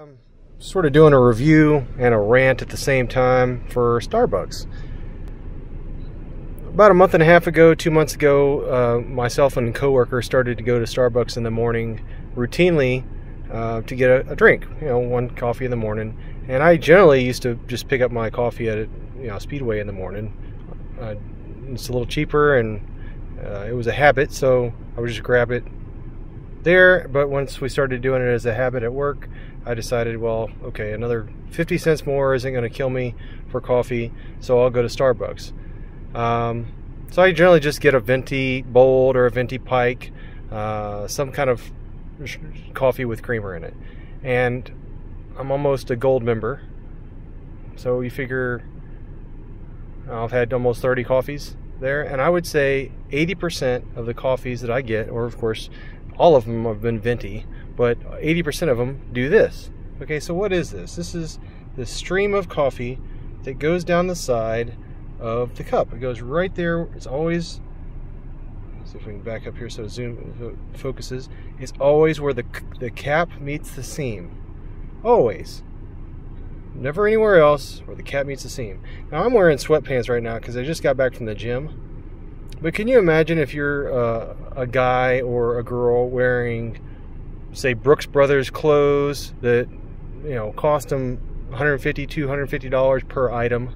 I'm sort of doing a review and a rant at the same time for Starbucks. About a month and a half ago, 2 months ago, myself and a coworker started to go to Starbucks in the morning routinely to get a drink, one coffee in the morning. And I generally used to just pick up my coffee at Speedway in the morning. It's a little cheaper and it was a habit, so I would just grab it there. But once we started doing it as a habit at work, I decided, well, okay, another 50 cents more isn't going to kill me for coffee, so I'll go to Starbucks. So I generally just get a venti bold or a venti pike, some kind of coffee with creamer in it. And I'm almost a gold member, so you figure I've had almost 30 coffees there, and I would say 80% of the coffees that I get, or of course all of them have been venti, but 80% of them do this. Okay, so what is this? This is the stream of coffee that goes down the side of the cup. It goes right there. It's always, let's see if we can back up here so it focuses. It's always where the cap meets the seam. Always. Never anywhere else where the cap meets the seam. Now I'm wearing sweatpants right now because I just got back from the gym. But can you imagine if you're a guy or a girl wearing, say, Brooks Brothers clothes that cost them $150, $250 per item,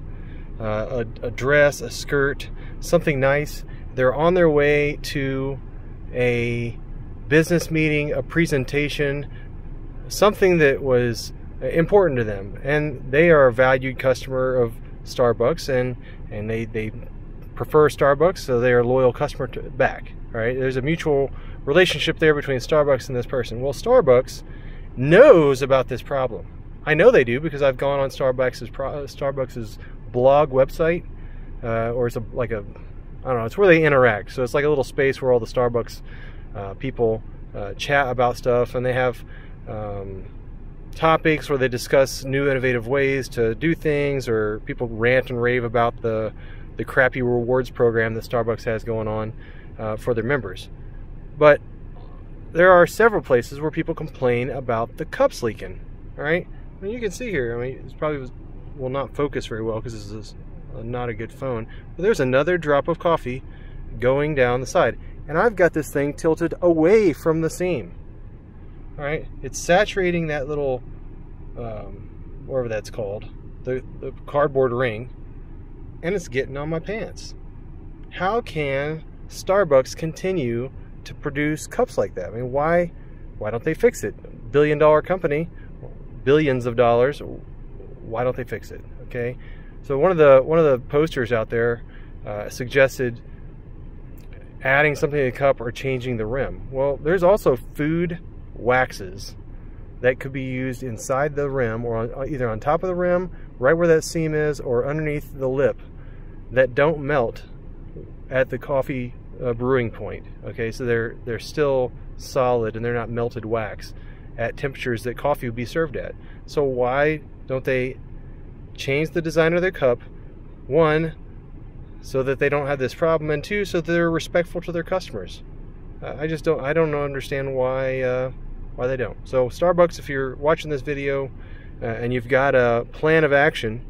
a dress, a skirt, something nice. They're on their way to a business meeting, a presentation, something that was important to them, and they are a valued customer of Starbucks, and they prefer Starbucks, so they are a loyal customer back. Right? There's a mutual relationship there between Starbucks and this person. Well, Starbucks knows about this problem. I know they do because I've gone on Starbucks's blog website, or it's I don't know, it's where they interact. So it's like a little space where all the Starbucks people chat about stuff, and they have topics where they discuss new innovative ways to do things, or people rant and rave about the crappy rewards program that Starbucks has going on for their members. But there are several places where people complain about the cups leaking. All right, I mean, you can see here, I mean, it's probably will not focus very well because this is not a good phone, but there's another drop of coffee going down the side, and I've got this thing tilted away from the seam. All right, it's saturating that little whatever that's called, the cardboard ring, and it's getting on my pants. How can Starbucks continue to produce cups like that? I mean, why don't they fix it? Billion-dollar company, billions of dollars. Why don't they fix it? Okay, so one of the posters out there suggested adding something to the cup or changing the rim. Well, there's also food waxes that could be used inside the rim, or either on top of the rim, right where that seam is, or underneath the lip, that don't melt at the coffee brewing point. Okay, so they're still solid and they're not melted wax at temperatures that coffee would be served at. So why don't they change the design of their cup? One, so that they don't have this problem, and two, so that they're respectful to their customers. I don't understand why they don't. So Starbucks, if you're watching this video and you've got a plan of action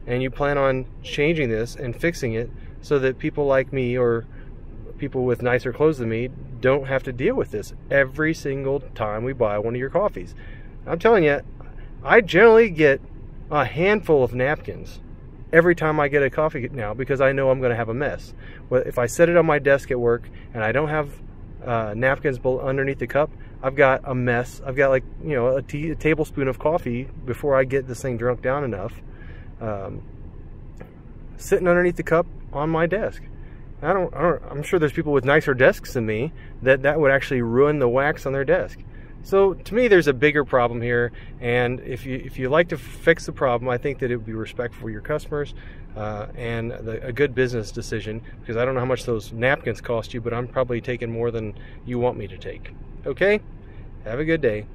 and you plan on changing this and fixing it so that people like me or people with nicer clothes than me don't have to deal with this every single time we buy one of your coffees. I'm telling you, I generally get a handful of napkins every time I get a coffee now, because I know I'm going to have a mess. Well, if I set it on my desk at work and I don't have napkins underneath the cup, I've got a mess. I've got, like, a tablespoon of coffee before I get this thing drunk down enough, sitting underneath the cup on my desk. I'm sure there's people with nicer desks than me that would actually ruin the wax on their desk. So to me, there's a bigger problem here, and if you like to fix the problem, I think that it would be respectful for your customers and a good business decision, because I don't know how much those napkins cost you, but I'm probably taking more than you want me to take. Okay? Have a good day.